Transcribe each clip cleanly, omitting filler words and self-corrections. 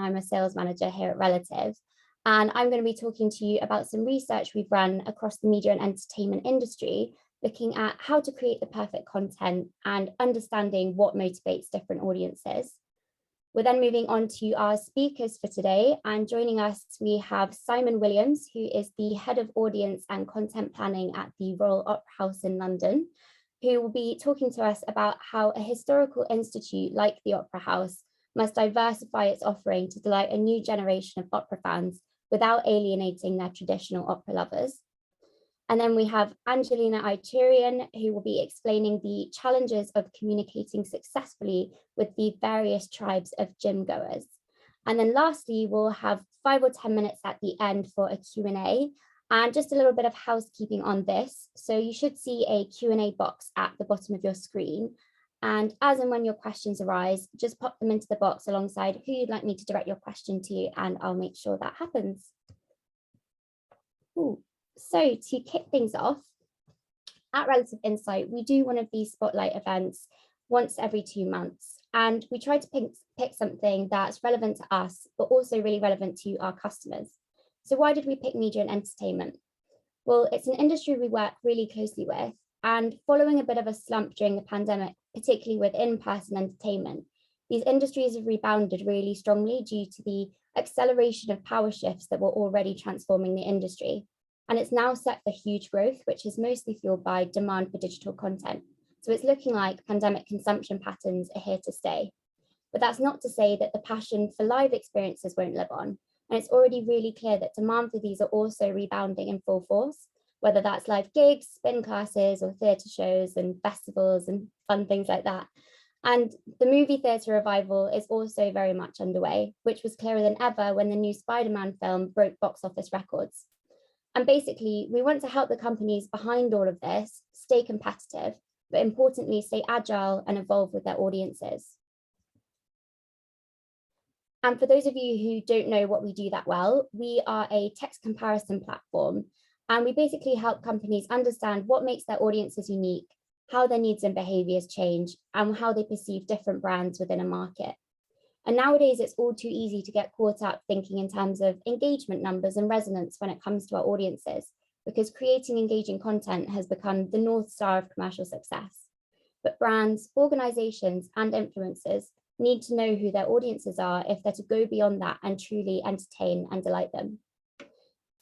I'm a sales manager here at Relative, and I'm going to be talking to you about some research we've run across the media and entertainment industry, looking at how to create the perfect content and understanding what motivates different audiences. We're then moving on to our speakers for today, and joining us, we have Simon Williams, who is the Head of Audience and Content Planning at the Royal Opera House in London, who will be talking to us about how a historical institute like the Opera House must diversify its offering to delight a new generation of opera fans without alienating their traditional opera lovers. And then we have Angelina Iturrian, who will be explaining the challenges of communicating successfully with the various tribes of gym goers. And then lastly, we'll have 5 or 10 minutes at the end for a Q&A. And just a little bit of housekeeping on this. So you should see a Q&A box at the bottom of your screen. And as and when your questions arise, just pop them into the box alongside who you'd like me to direct your question to, and I'll make sure that happens. Ooh. So to kick things off, at Relative Insight, we do one of these spotlight events once every 2 months. And we try to pick something that's relevant to us, but also really relevant to our customers. So why did we pick media and entertainment? Well, it's an industry we work really closely with, and following a bit of a slump during the pandemic, particularly with in-person entertainment, these industries have rebounded really strongly due to the acceleration of power shifts that were already transforming the industry. And it's now set for huge growth, which is mostly fueled by demand for digital content. So it's looking like pandemic consumption patterns are here to stay. But that's not to say that the passion for live experiences won't live on. And it's already really clear that demand for these are also rebounding in full force, whether that's live gigs, spin classes, or theatre shows and festivals and fun things like that. And the movie theatre revival is also very much underway, which was clearer than ever when the new Spider-Man film broke box office records. And basically, we want to help the companies behind all of this stay competitive, but importantly, stay agile and evolve with their audiences. And for those of you who don't know what we do that well, we are a text comparison platform, and we basically help companies understand what makes their audiences unique, how their needs and behaviors change, and how they perceive different brands within a market. And nowadays, it's all too easy to get caught up thinking in terms of engagement numbers and resonance when it comes to our audiences, because creating engaging content has become the North Star of commercial success. But brands, organizations, and influencers need to know who their audiences are if they're to go beyond that and truly entertain and delight them.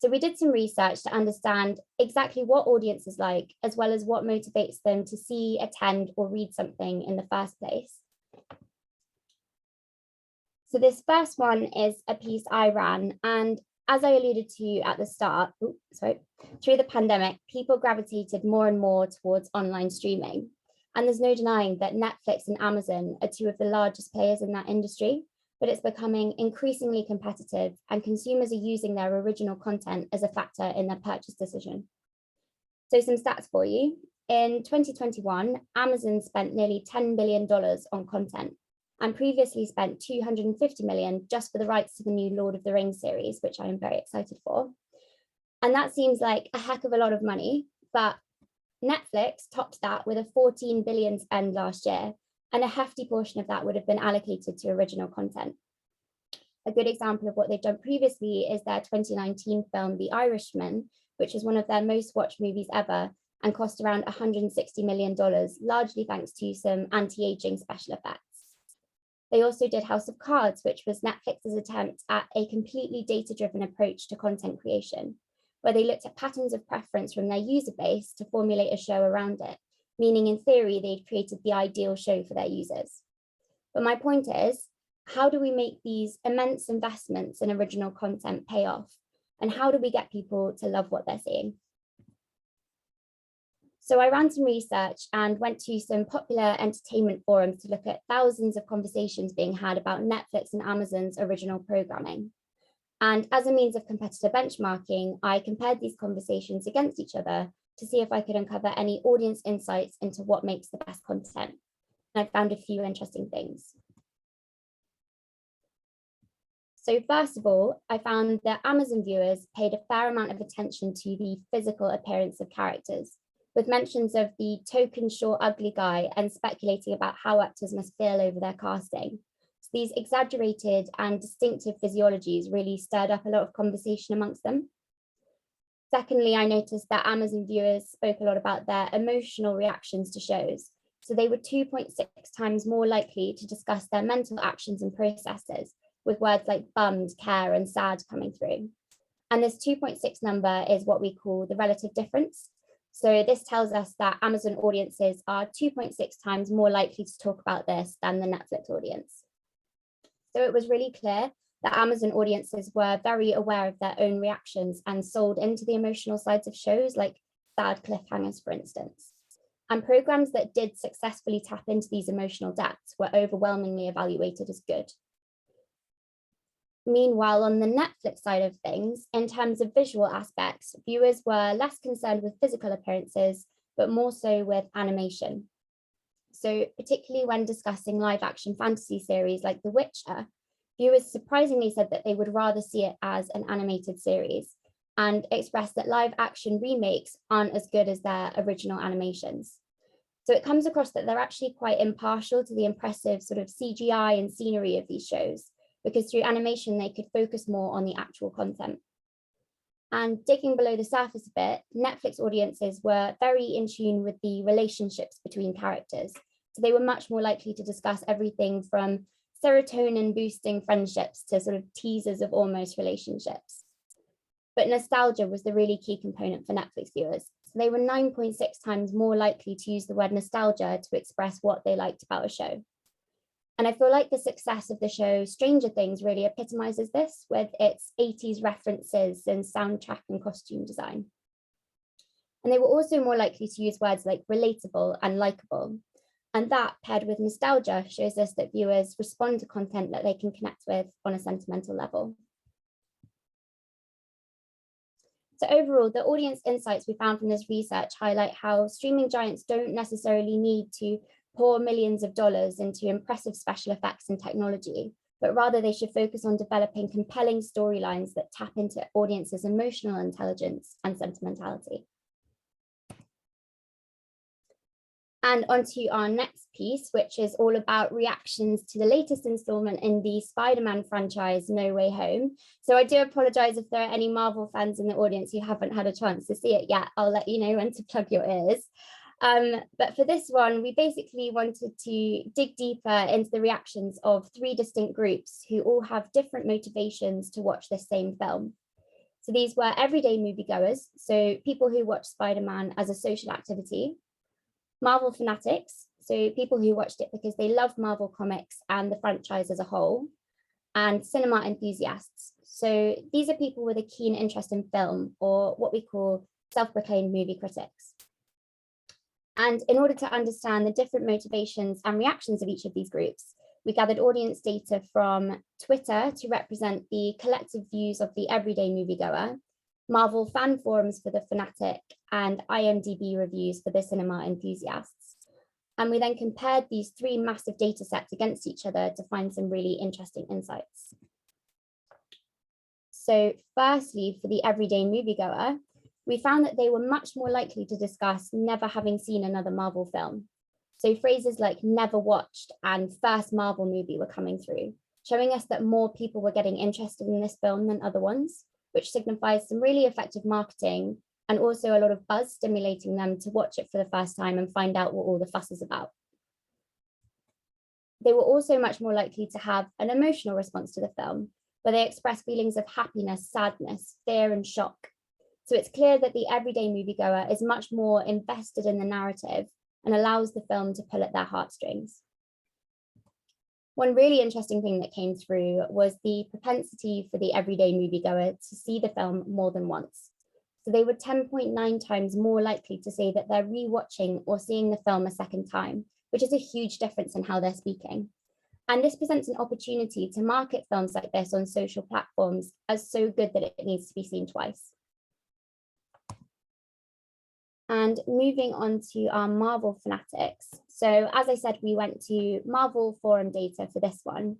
So we did some research to understand exactly what audiences like, as well as what motivates them to see, attend, or read something in the first place. So this first one is a piece I ran, and as I alluded to at the start, through the pandemic, people gravitated more and more towards online streaming. And there's no denying that Netflix and Amazon are 2 of the largest players in that industry, but it's becoming increasingly competitive, and consumers are using their original content as a factor in their purchase decision. So some stats for you. In 2021, Amazon spent nearly $10 billion on content, and previously spent $250 million just for the rights to the new Lord of the Rings series, which I am very excited for. And that seems like a heck of a lot of money, but Netflix topped that with a $14 billion spend last year, and a hefty portion of that would have been allocated to original content. A good example of what they've done previously is their 2019 film, The Irishman, which was one of their most watched movies ever and cost around $160 million, largely thanks to some anti-aging special effects. They also did House of Cards, which was Netflix's attempt at a completely data-driven approach to content creation, where they looked at patterns of preference from their user base to formulate a show around it, meaning in theory, they'd created the ideal show for their users. But my point is, how do we make these immense investments in original content pay off? And how do we get people to love what they're seeing? So I ran some research and went to some popular entertainment forums to look at thousands of conversations being had about Netflix and Amazon's original programming. And as a means of competitor benchmarking, I compared these conversations against each other to see if I could uncover any audience insights into what makes the best content. And I found a few interesting things. So first of all, I found that Amazon viewers paid a fair amount of attention to the physical appearance of characters, with mentions of the token short ugly guy and speculating about how actors must feel over their casting. So these exaggerated and distinctive physiologies really stirred up a lot of conversation amongst them. Secondly, I noticed that Amazon viewers spoke a lot about their emotional reactions to shows. So they were 2.6 times more likely to discuss their mental actions and processes, with words like bummed, care, and sad coming through. And this 2.6 number is what we call the relative difference. So this tells us that Amazon audiences are 2.6 times more likely to talk about this than the Netflix audience. So it was really clear that Amazon audiences were very aware of their own reactions and sold into the emotional sides of shows like sad cliffhangers, for instance. And programs that did successfully tap into these emotional depths were overwhelmingly evaluated as good. Meanwhile, on the Netflix side of things, in terms of visual aspects, viewers were less concerned with physical appearances, but more so with animation. So particularly when discussing live action fantasy series like The Witcher, viewers surprisingly said that they would rather see it as an animated series and expressed that live action remakes aren't as good as their original animations. So it comes across that they're actually quite impartial to the impressive sort of CGI and scenery of these shows, because through animation, they could focus more on the actual content. And digging below the surface a bit, Netflix audiences were very in tune with the relationships between characters. So they were much more likely to discuss everything from serotonin boosting friendships to sort of teasers of almost relationships. But nostalgia was the really key component for Netflix viewers. So they were 9.6 times more likely to use the word nostalgia to express what they liked about a show. And I feel like the success of the show Stranger Things really epitomizes this with its 80s references and soundtrack and costume design. And they were also more likely to use words like relatable and likable. And that, paired with nostalgia, shows us that viewers respond to content that they can connect with on a sentimental level. So overall, the audience insights we found from this research highlight how streaming giants don't necessarily need to pour millions of dollars into impressive special effects and technology, but rather they should focus on developing compelling storylines that tap into audiences' emotional intelligence and sentimentality. And onto our next piece, which is all about reactions to the latest installment in the Spider-Man franchise, No Way Home. So I do apologize if there are any Marvel fans in the audience who haven't had a chance to see it yet. I'll let you know when to plug your ears. But for this one, we basically wanted to dig deeper into the reactions of 3 distinct groups who all have different motivations to watch this same film. So these were everyday moviegoers, so people who watch Spider-Man as a social activity, Marvel fanatics, so people who watched it because they love Marvel comics and the franchise as a whole, and cinema enthusiasts. So these are people with a keen interest in film, or what we call self-proclaimed movie critics. And in order to understand the different motivations and reactions of each of these groups, we gathered audience data from Twitter to represent the collective views of the everyday moviegoer, Marvel fan forums for the fanatic, and IMDb reviews for the cinema enthusiasts. And we then compared these 3 massive data sets against each other to find some really interesting insights. So firstly, for the everyday moviegoer, we found that they were much more likely to discuss never having seen another Marvel film. So phrases like never watched and first Marvel movie were coming through, showing us that more people were getting interested in this film than other ones, which signifies some really effective marketing and also a lot of buzz stimulating them to watch it for the first time and find out what all the fuss is about. They were also much more likely to have an emotional response to the film, where they express feelings of happiness, sadness, fear, and shock. So it's clear that the everyday moviegoer is much more invested in the narrative and allows the film to pull at their heartstrings. One really interesting thing that came through was the propensity for the everyday moviegoer to see the film more than once. So they were 10.9 times more likely to say that they're rewatching or seeing the film a second time, which is a huge difference in how they're speaking. And this presents an opportunity to market films like this on social platforms as so good that it needs to be seen twice. And moving on to our Marvel fanatics. So as I said, we went to Marvel forum data for this one.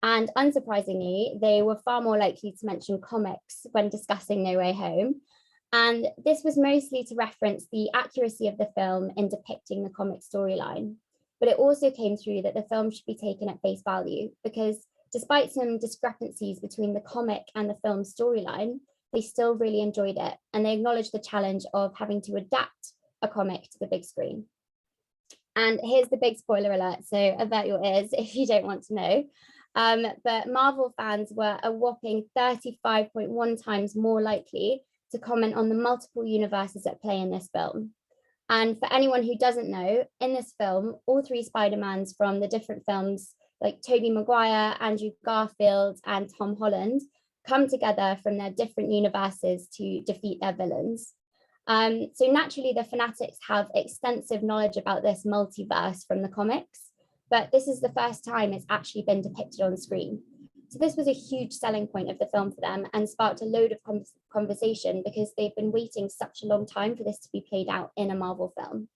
And unsurprisingly, they were far more likely to mention comics when discussing No Way Home. And this was mostly to reference the accuracy of the film in depicting the comic storyline. But it also came through that the film should be taken at face value, because despite some discrepancies between the comic and the film's storyline, they still really enjoyed it, and they acknowledged the challenge of having to adapt a comic to the big screen. And here's the big spoiler alert, so avert your ears if you don't want to know. But Marvel fans were a whopping 35.1 times more likely to comment on the multiple universes at play in this film. And for anyone who doesn't know, in this film, all three Spider-Mans from the different films, like Tobey Maguire, Andrew Garfield, and Tom Holland, come together from their different universes to defeat their villains. So naturally, the fanatics have extensive knowledge about this multiverse from the comics, but this is the first time it's actually been depicted on screen. So this was a huge selling point of the film for them and sparked a load of conversation, because they've been waiting such a long time for this to be played out in a Marvel film.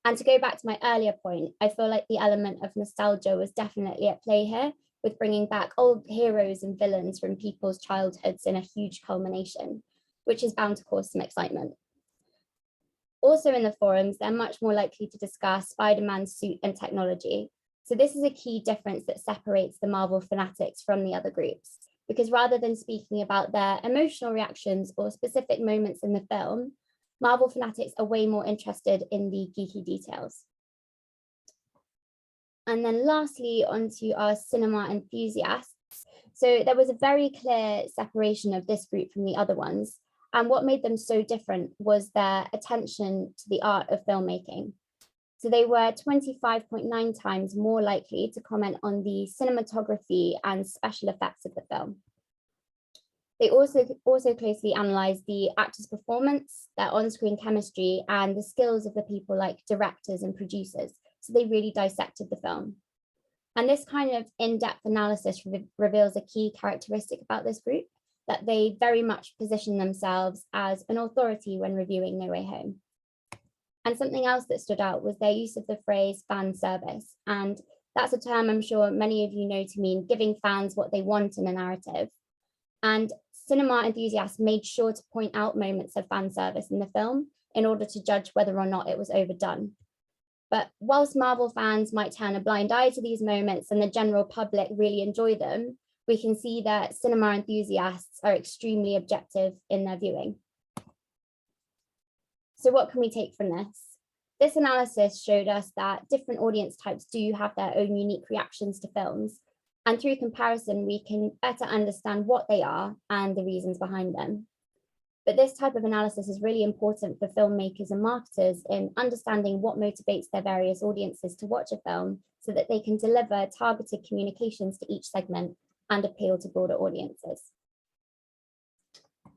And to go back to my earlier point, I feel like the element of nostalgia was definitely at play here, with bringing back old heroes and villains from people's childhoods in a huge culmination, which is bound to cause some excitement. Also in the forums, they're much more likely to discuss Spider-Man's suit and technology. So this is a key difference that separates the Marvel fanatics from the other groups, because rather than speaking about their emotional reactions or specific moments in the film, Marvel fanatics are way more interested in the geeky details. And then lastly, onto our cinema enthusiasts. So there was a very clear separation of this group from the other ones. And what made them so different was their attention to the art of filmmaking. So they were 25.9 times more likely to comment on the cinematography and special effects of the film. They also closely analysed the actors' performance, their on-screen chemistry, and the skills of the people like directors and producers. So they really dissected the film. And this kind of in-depth analysis reveals a key characteristic about this group, that they very much position themselves as an authority when reviewing No Way Home. And something else that stood out was their use of the phrase fan service. And that's a term I'm sure many of you know to mean giving fans what they want in a narrative. And cinema enthusiasts made sure to point out moments of fan service in the film in order to judge whether or not it was overdone. But whilst Marvel fans might turn a blind eye to these moments and the general public really enjoy them, we can see that cinema enthusiasts are extremely objective in their viewing. So what can we take from this? This analysis showed us that different audience types do have their own unique reactions to films. And through comparison, we can better understand what they are and the reasons behind them. But this type of analysis is really important for filmmakers and marketers in understanding what motivates their various audiences to watch a film, so that they can deliver targeted communications to each segment and appeal to broader audiences.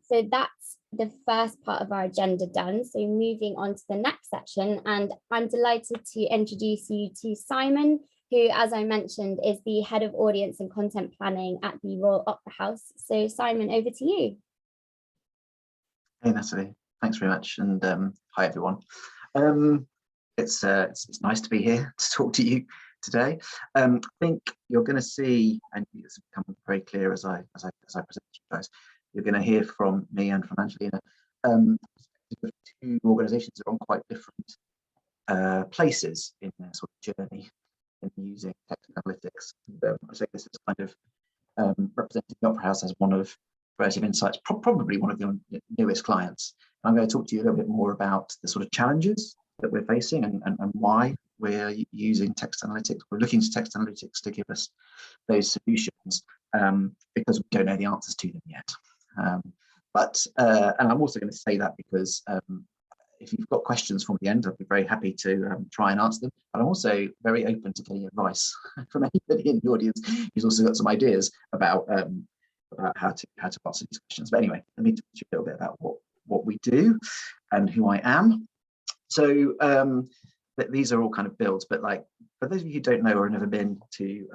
So that's the first part of our agenda done. So moving on to the next section, and I'm delighted to introduce you to Simon, who, as I mentioned, is the head of audience and content planning at the Royal Opera House. So Simon, over to you. Hey Natalie, thanks very much, and hi everyone. It's nice to be here to talk to you today. I think you're going to see, and it's become very clear as I present to you guys, you're going to hear from me and from Angelina. Two organisations are on quite different places in their sort of journey in using text analytics. I say this is kind of representing the Opera House as one of Creative Insights, probably one of your newest clients. I'm going to talk to you a little bit more about the sort of challenges that we're facing and why we're using text analytics. We're looking to text analytics to give us those solutions because we don't know the answers to them yet. And I'm also going to say that because if you've got questions from the end, I'd be very happy to try and answer them. But I'm also very open to getting advice from anybody in the audience who's also got some ideas about how to answer these questions. But anyway, let me talk to you a little bit about what we do and who I am. So these are all kind of builds, but like for those of you who don't know or have never been to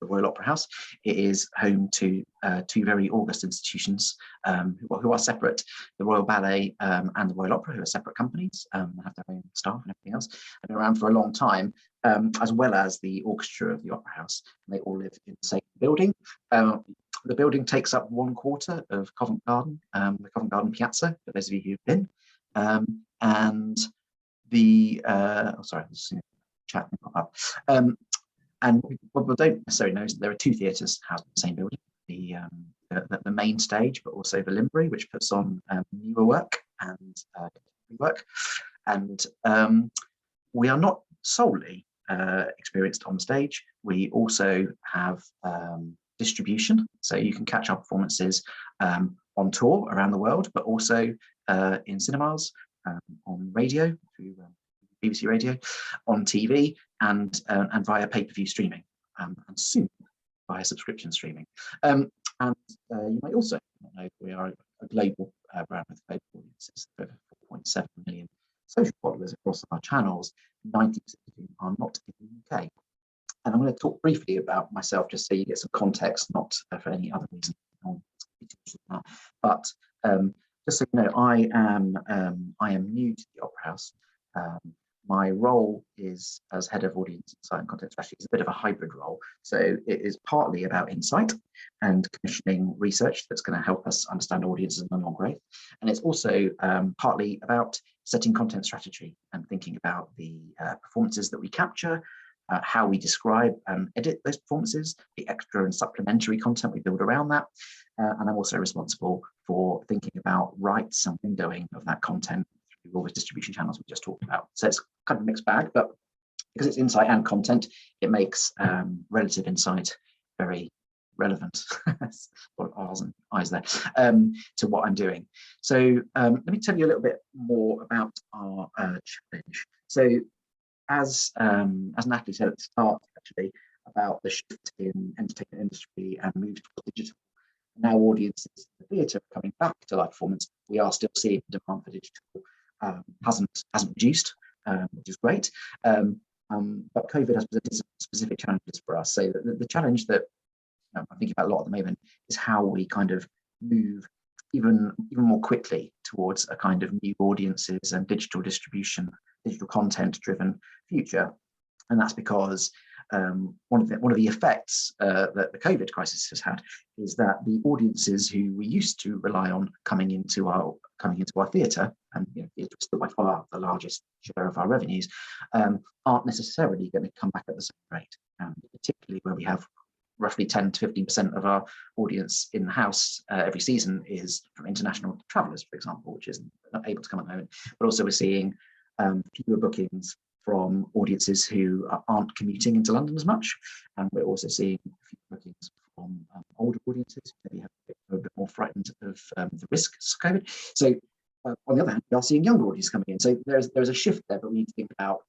the Royal Opera House, it is home to two very august institutions who are separate: the Royal Ballet and the Royal Opera, who are separate companies, have their own staff and everything else, and been around for a long time, as well as the orchestra of the Opera House. And they all live in the same building. The building takes up 1/4 of Covent Garden, the Covent Garden Piazza, for those of you who've been, and the sorry, I'm just chat can pop up. And what we don't necessarily know is that there are two theatres housed in the same building, the main stage, but also the Limbury, which puts on newer work and work. And we are not solely experienced on stage. We also have distribution, so you can catch our performances on tour around the world, but also in cinemas, on radio through BBC Radio, on TV, and via pay-per-view streaming, and soon via subscription streaming. And you may also know we are a global brand with global audiences, over 4.7 million social followers across our channels. 90% of whom are not in the UK. And I'm going to talk briefly about myself, just so you get some context, not for any other reason. But just so you know, I am new to the Opera House. My role is as head of audience insight and content strategy. It's a bit of a hybrid role. So it is partly about insight and commissioning research that's going to help us understand audiences and long growth. And it's also partly about setting content strategy and thinking about the performances that we capture, how we describe and edit those performances, the extra and supplementary content we build around that. And I'm also responsible for thinking about rights and windowing of that content through all the distribution channels we just talked about. So it's kind of a mixed bag, but because it's insight and content, it makes relative insight very relevant. A lot of R's and I's there, to what I'm doing. So let me tell you a little bit more about our challenge. So as Natalie said at the start, actually, about the shift in entertainment industry and move towards digital. Now audiences in the theatre are coming back to live performance. We are still seeing demand for digital hasn't reduced, which is great. But COVID has presented some specific challenges for us. So the challenge that I'm thinking about a lot at the moment is how we kind of move even more quickly towards a kind of new audiences and digital distribution, digital content driven future. And that's because one of the effects that the COVID crisis has had is that the audiences who we used to rely on coming into our theatre, and theatre is still by far the largest share of our revenues, aren't necessarily going to come back at the same rate. Particularly where we have roughly 10 to 15% of our audience in the house every season is from international travellers, for example, which is not able to come at the moment. But also we're seeing fewer bookings from audiences who aren't commuting into London as much. And we're also seeing fewer bookings from older audiences who maybe have a bit more frightened of the risks of COVID. So on the other hand, we are seeing younger audiences coming in. So there's a shift there, but we need to think about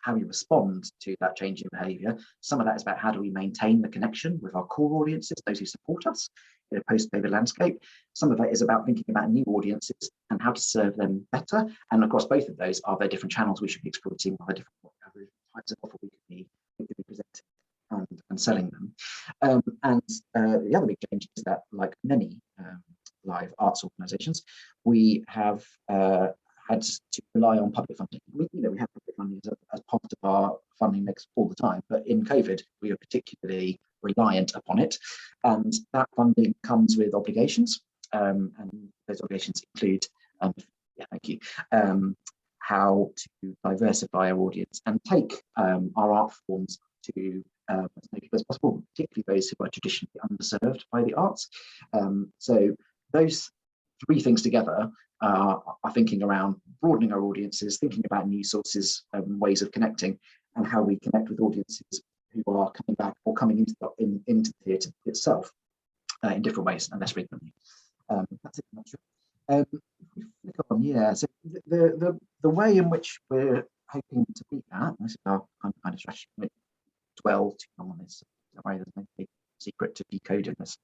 how we respond to that change in behaviour. Some of that is about how do we maintain the connection with our core audiences, those who support us in a post-COVID landscape. Some of that is about thinking about new audiences and how to serve them better. And across both of those, are there different channels we should be exploiting? Are there different types of offer we could be presenting and selling them? And the other big change is that, like many live arts organisations, we have had to rely on public funding. We have public funding as part of our funding mix all the time, but in COVID, we are particularly reliant upon it. And that funding comes with obligations, and those obligations include, how to diversify our audience and take our art forms to as many people as possible, particularly those who are traditionally underserved by the arts. So those three things together are thinking around broadening our audiences, thinking about new sources and ways of connecting, and how we connect with audiences who are coming back or coming into the theatre itself in different ways and less frequently. That's it. I'm not sure. So the way in which we're hoping to beat that, this is our kind of strategy. I won't dwell too long on this. Don't worry, there's no big secret to decoding this.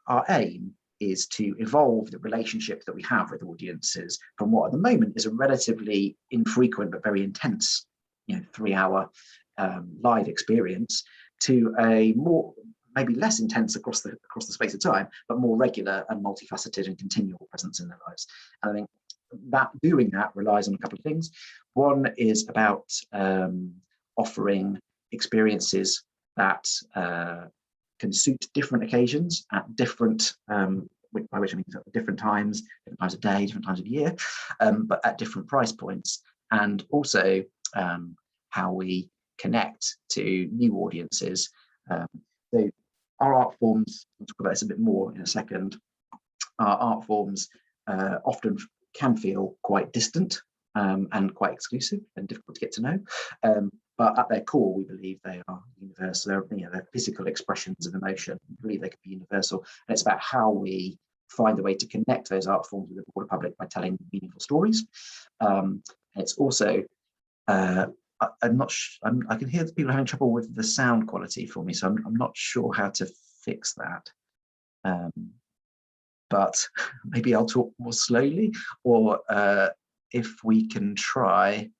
Our aim is to evolve the relationship that we have with audiences from what at the moment is a relatively infrequent but very intense, 3-hour live experience, to a more, maybe less intense across the space of time, but more regular and multifaceted and continual presence in their lives. And I think doing that relies on a couple of things. One is about offering experiences that can suit different occasions at different, by which I mean different times of day, different times of year, but at different price points. and also how we connect to new audiences. So our art forms, we'll talk about this a bit more in a second, our art forms often can feel quite distant and quite exclusive and difficult to get to know. But at their core, we believe they are universal. They're physical expressions of emotion. We believe they can be universal. And it's about how we find a way to connect those art forms with the broader public by telling meaningful stories. It's also, I can hear that people are having trouble with the sound quality for me, so I'm not sure how to fix that. But maybe I'll talk more slowly, or if we can try,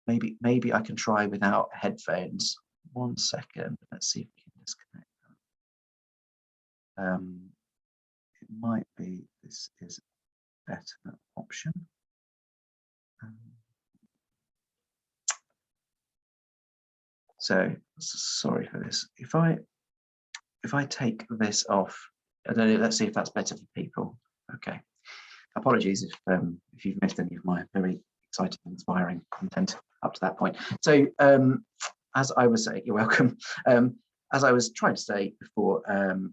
maybe I can try without headphones. 1 second, let's see if we can disconnect them. It might be this is a better option. So sorry for this. If I take this off, I don't know, let's see if that's better for people. Okay. Apologies if you've missed any of my very exciting and inspiring content up to that point. So as I was saying, you're welcome. As I was trying to say before,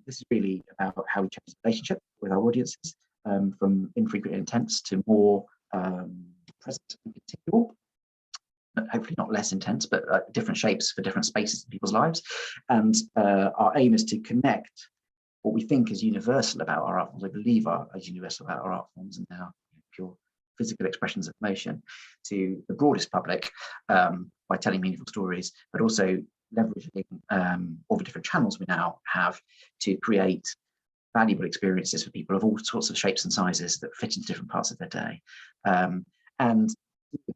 this is really about how we change the relationship with our audiences, from infrequent and intense to more present and continual. Hopefully not less intense, but different shapes for different spaces in people's lives. And our aim is to connect what we think is universal about our art forms, I believe is universal about our art forms and now pure physical expressions of emotion, to the broadest public by telling meaningful stories, but also leveraging all the different channels we now have to create valuable experiences for people of all sorts of shapes and sizes that fit into different parts of their day. And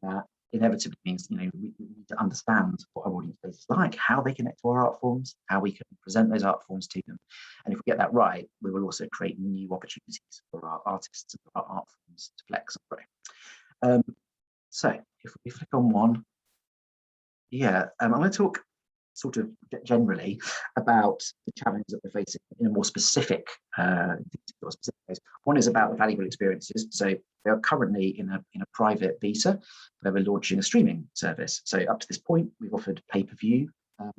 that inevitably means, we need to understand what our audience base is like, how they connect to our art forms, how we can present those art forms to them. And if we get that right, we will also create new opportunities for our artists and for our art forms to flex and grow. So if we flick on one, I'm going to talk sort of generally about the challenges that we're facing in a more specific ways. One is about the valuable experiences. So we are currently in a private beta where we're launching a streaming service. So up to this point, we've offered pay-per-view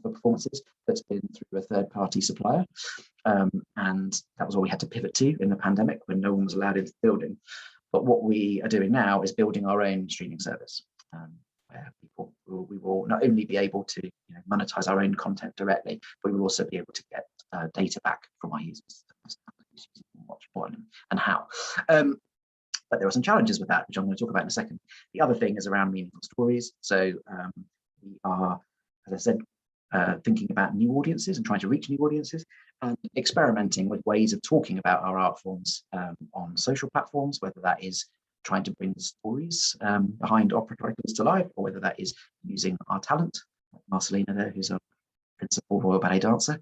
for performances that's been through a third-party supplier. And that was all we had to pivot to in the pandemic when no one was allowed into the building. But what we are doing now is building our own streaming service. Where we will not only be able to monetize our own content directly, but we will also be able to get data back from our users, watch what and how. But there are some challenges with that, which I'm going to talk about in a second. The other thing is around meaningful stories. So we are, as I said, thinking about new audiences and trying to reach new audiences and experimenting with ways of talking about our art forms on social platforms, whether that is trying to bring the stories behind opera titles to life, or whether that is using our talent, like Marcelina there, who's a principal Royal Ballet dancer,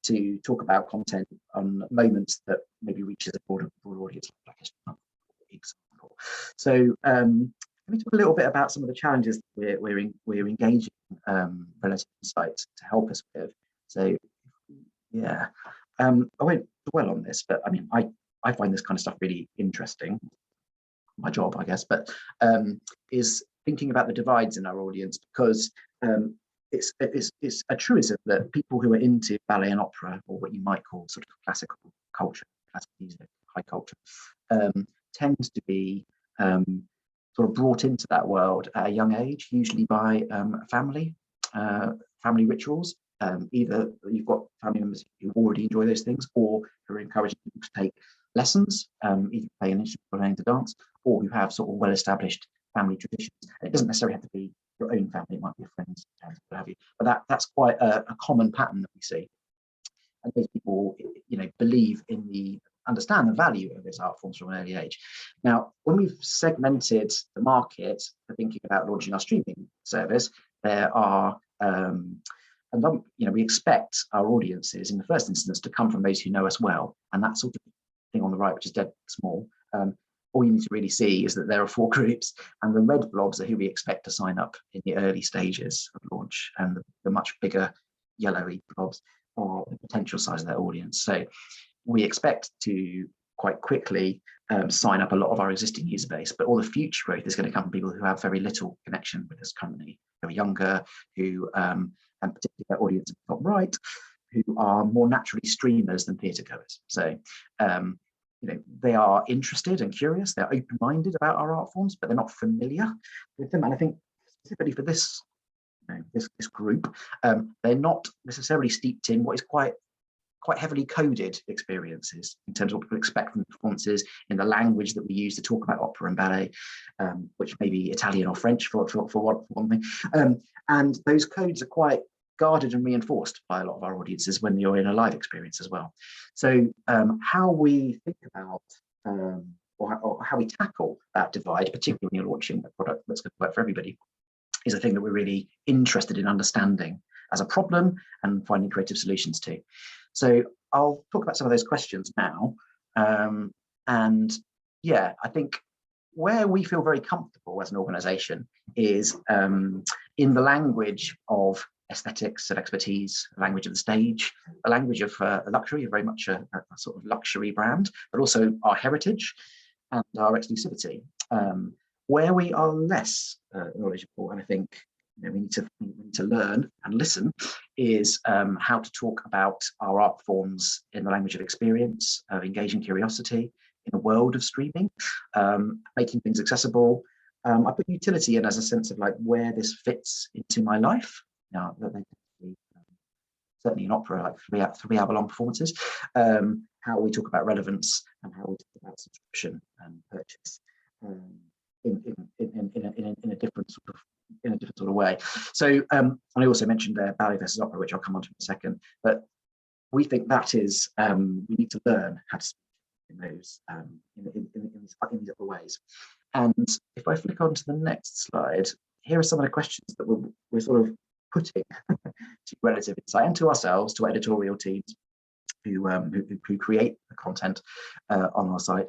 to talk about content on moments that maybe reaches a broader audience, like a example. So let me talk a little bit about some of the challenges we're engaging relative insights to help us with. So I won't dwell on this, but I mean, I find this kind of stuff really interesting. My job, I guess, but is thinking about the divides in our audience, because it's a truism that people who are into ballet and opera, or what you might call sort of classical culture, classical music, high culture, tend to be sort of brought into that world at a young age, usually by family rituals. Either you've got family members who already enjoy those things, or who are encouraging people to take lessons, either play an instrument or learning to dance, or who have sort of well-established family traditions. And it doesn't necessarily have to be your own family; it might be a friend's, what have you. But that's quite a common pattern that we see. And those people, believe in understand the value of these art forms from an early age. Now, when we've segmented the market for thinking about launching our streaming service, there are we expect our audiences in the first instance to come from those who know us well, and that sort of thing on the right, which is dead small. All you need to really see is that there are 4 groups, and the red blobs are who we expect to sign up in the early stages of launch, and the much bigger yellowy blobs are the potential size of their audience. So we expect to quite quickly sign up a lot of our existing user base, but all the future growth is going to come from people who have very little connection with us currently, who are younger, who, and particularly their audience top right, who are more naturally streamers than theatre goers. So, they are interested and curious, they're open-minded about our art forms, but they're not familiar with them. And I think specifically for this, this group, they're not necessarily steeped in what is quite heavily coded experiences in terms of what people expect from performances, in the language that we use to talk about opera and ballet, which may be Italian or French for one thing. And those codes are quite guarded and reinforced by a lot of our audiences when you're in a live experience as well. So how we think about or how we tackle that divide, particularly when you're launching a product that's going to work for everybody, is a thing that we're really interested in understanding as a problem and finding creative solutions to. So I'll talk about some of those questions now. And yeah, I think where we feel very comfortable as an organization is in the language of aesthetics and expertise, the language of the stage, the language of luxury, very much a sort of luxury brand, but also our heritage and our exclusivity. Where we are less knowledgeable, and I think we need to learn and listen, is how to talk about our art forms in the language of experience, of engaging curiosity, in a world of streaming, making things accessible. I put utility in as a sense of like where this fits into my life. Now, certainly in opera, like three-hour long performances, how we talk about relevance and how we talk about subscription and purchase in a different sort of way. So I also mentioned there ballet versus opera, which I'll come on to in a second, but we think that is we need to learn how to speak in those in these other ways. And if I flick on to the next slide, here are some of the questions that we're sort of putting to Relative Insight and to ourselves, to editorial teams who create the content on our site.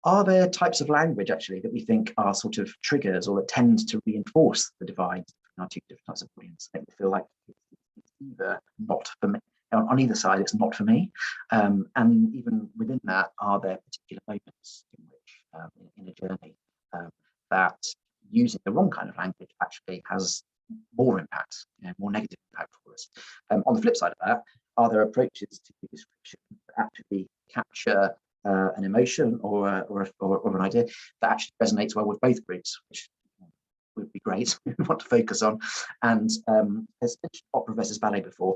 Are there types of language actually that we think are sort of triggers or that tend to reinforce the divide between our two different types of audience? Make me feel like it's either not for me, on either side it's not for me, and even within that, are there particular moments in which in a journey that using the wrong kind of language actually has more impact, more negative impact for us? On the flip side of that, are there approaches to description that actually capture an emotion or an idea that actually resonates well with both groups, which would be great. We want to focus on. And as mentioned opera versus ballet before,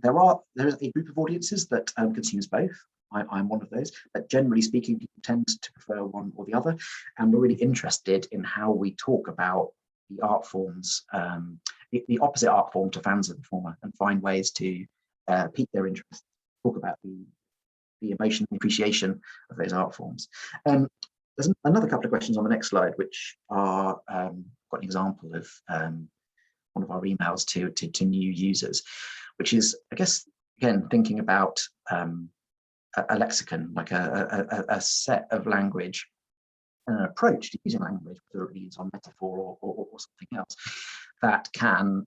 there is a group of audiences that consumes both. I'm one of those, but generally speaking, people tend to prefer one or the other. And we're really interested in how we talk about the art forms, the opposite art form to fans of the former, and find ways to pique their interest, talk about the emotion and appreciation of those art forms. There's another couple of questions on the next slide, which are got an example of one of our emails to new users, which is, I guess, again, thinking about a lexicon, like a set of language and an approach to using language, whether it leads on metaphor or something else, that can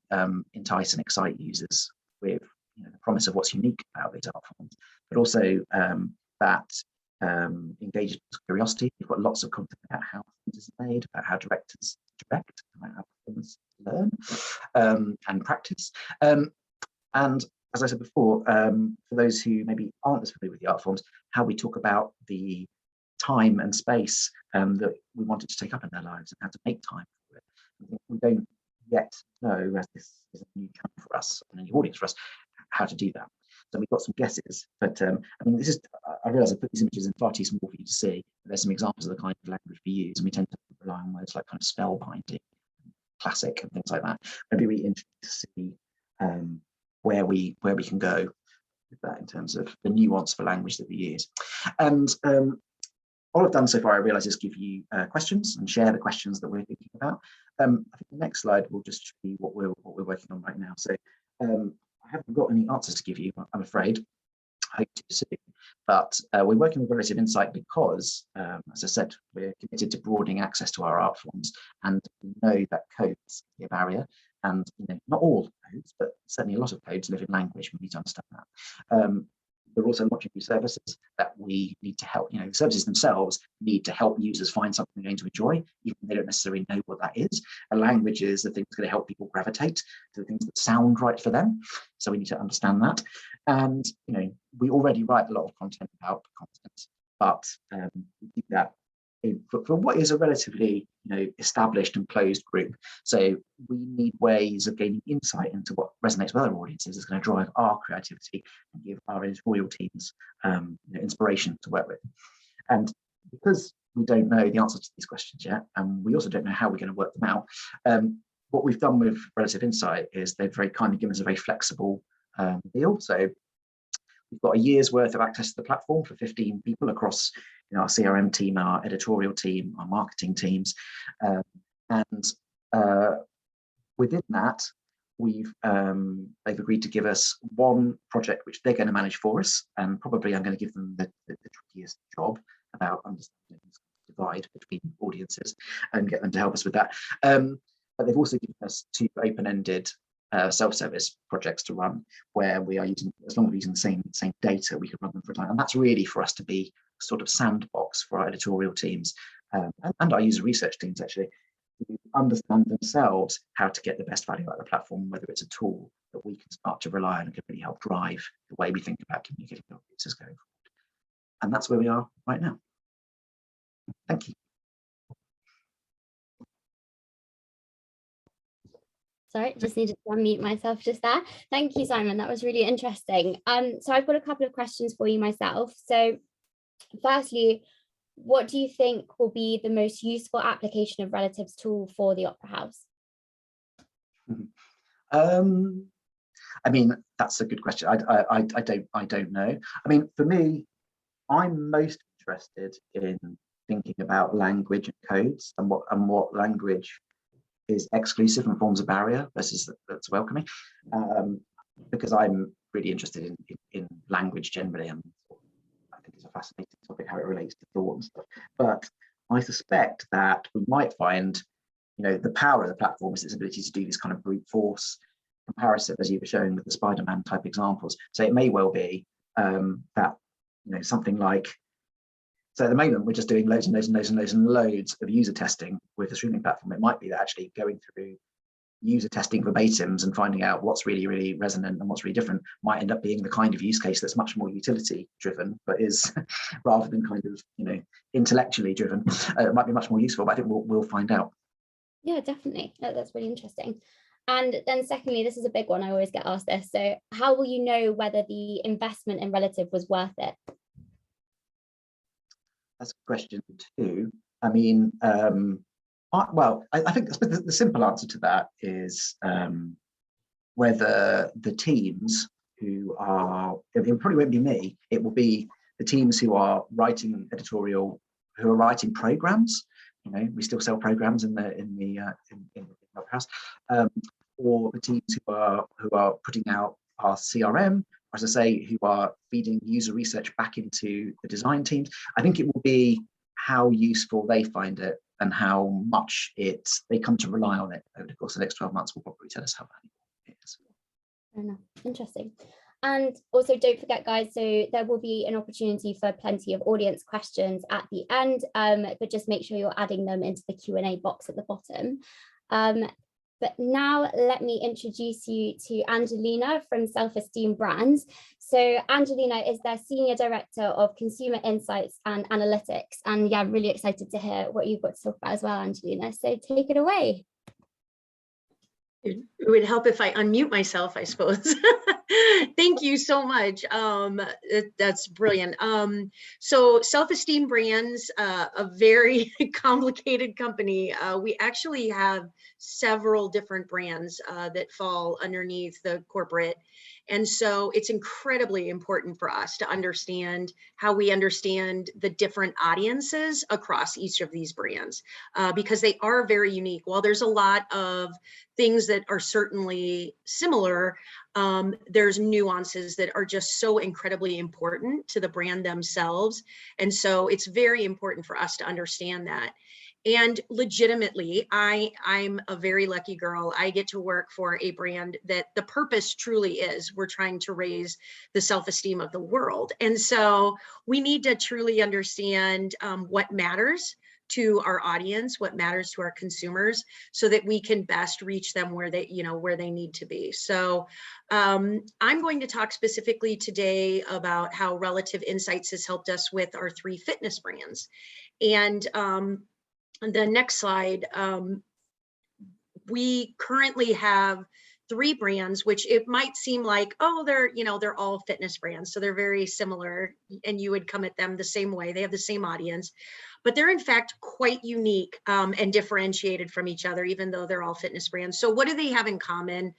entice and excite users with the promise of what's unique about these art forms, but also that engages curiosity. We've got lots of content about how things are made, about how directors direct, about how performers learn and practice. And as I said before, for those who maybe aren't as familiar with the art forms, how we talk about the time and space that we wanted to take up in their lives and how to make time for it. I think we don't yet know, as this is a new channel for us and a new audience for us, how to do that. So we've got some guesses, but I mean, this is, I realise I put these images in far too small for you to see. There's some examples of the kind of language we use, and we tend to rely on words like kind of spellbinding, classic, and things like that. Maybe we interested to see where we can go with that in terms of the nuance for language that we use. And all I've done so far, I realise, is give you questions and share the questions that we're thinking about. I think the next slide will just show you what we're working on right now. So I haven't got any answers to give you, I'm afraid. I hope to soon. But we're working with Relative Insight because, as I said, we're committed to broadening access to our art forms, and we know that codes are a barrier. And not all codes, but certainly a lot of codes live in language. We need to understand that. We're also launching new services that we need to help, the services themselves need to help users find something they're going to enjoy, even if they don't necessarily know what that is. A language is the thing that's going to help people gravitate to the things that sound right for them. So we need to understand that. And, we already write a lot of content about content, but we do that for what is a relatively established and closed group. So we need ways of gaining insight into what resonates with other audiences is going to drive our creativity and give our editorial teams inspiration to work with. And because we don't know the answer to these questions yet, and we also don't know how we're going to work them out, what we've done with Relative Insight is they've very kindly given us a very flexible deal. So we've got a year's worth of access to the platform for 15 people across our CRM team, our editorial team, our marketing teams. And within that, they've agreed to give us one project which they're going to manage for us. And probably I'm going to give them the trickiest job about understanding the divide between audiences and get them to help us with that. But they've also given us 2 open-ended self-service projects to run, where we are using, as long as we're using the same data, we can run them for a time. And that's really for us to be a sort of sandbox for our editorial teams and our user research teams, actually, to understand themselves how to get the best value out of the platform, whether it's a tool that we can start to rely on and can really help drive the way we think about communicating with audiences going forward. And that's where we are right now. Thank you. Sorry, just needed to unmute myself just there. Thank you, Simon. That was really interesting. So I've got a couple of questions for you myself. So firstly, what do you think will be the most useful application of Relative's tool for the Opera House? I mean, that's a good question. I don't know. I mean, for me, I'm most interested in thinking about language and codes and what language is exclusive and forms a barrier versus that's welcoming, because I'm really interested in language generally, and I think it's a fascinating topic how it relates to thought and stuff. But I suspect that we might find, the power of the platform is its ability to do this kind of brute force comparison, as you were showing with the Spider-Man type examples. So it may well be that something like, so at the moment we're just doing loads of user testing with the streaming platform. It might be that actually going through user testing verbatims and finding out what's really, really resonant and what's really different might end up being the kind of use case that's much more utility driven, but is rather than kind of intellectually driven. It might be much more useful, but I think we'll find out. Yeah, definitely. That's really interesting. And then secondly, this is a big one. I always get asked this. So how will you know whether the investment in Relative was worth it? That's question 2. I mean, I think the simple answer to that is whether the teams who are, it probably won't be me, it will be the teams who are writing editorial, who are writing programs. We still sell programs in the Opera House, or the teams who are putting out our CRM, or as I say, who are feeding user research back into the design teams. I think it will be how useful they find it and how much they come to rely on it over the course of the next 12 months will probably tell us how valuable it is. Fair enough. Interesting. And also don't forget, guys, so there will be an opportunity for plenty of audience questions at the end, but just make sure you're adding them into the Q&A box at the bottom. But now let me introduce you to Angelina from Self Esteem Brands. So Angelina is their Senior Director of Consumer Insights and Analytics. And yeah, I'm really excited to hear what you've got to talk about as well, Angelina. So take it away. It would help if I unmute myself, I suppose. Thank you so much. That's brilliant. So Self Esteem Brands, a very complicated company. We actually have several different brands that fall underneath the corporate. And so it's incredibly important for us to understand how we understand the different audiences across each of these brands, because they are very unique. While there's a lot of things that are certainly similar, there's nuances that are just so incredibly important to the brand themselves. And so it's very important for us to understand that. And legitimately, I'm a very lucky girl. I get to work for a brand that the purpose truly is we're trying to raise the self-esteem of the world. And so we need to truly understand what matters to our audience, what matters to our consumers, so that we can best reach them where they, where they need to be. So I'm going to talk specifically today about how Relative Insights has helped us with our 3 fitness brands. And the next slide, we currently have 3 brands, which it might seem like, oh, they're all fitness brands, so they're very similar, and you would come at them the same way. They have the same audience, but they're in fact quite unique and differentiated from each other, even though they're all fitness brands. So what do they have in common?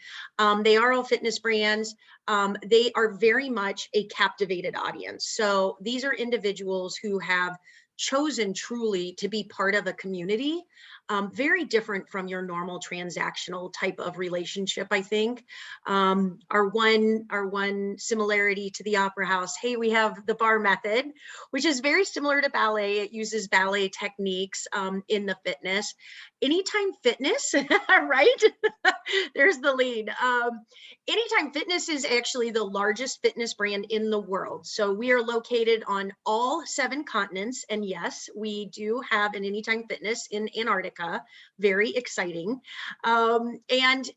They are all fitness brands. They are very much a captivated audience. So these are individuals who have chosen truly to be part of a community, very different from your normal transactional type of relationship, I think. Our one similarity to the Opera House, hey, we have the bar method, which is very similar to ballet. It uses ballet techniques in the fitness. Anytime Fitness, right? There's the lead. Anytime Fitness is actually the largest fitness brand in the world. So we are located on all 7 continents. And yes, we do have an Anytime Fitness in Antarctica. Very exciting. And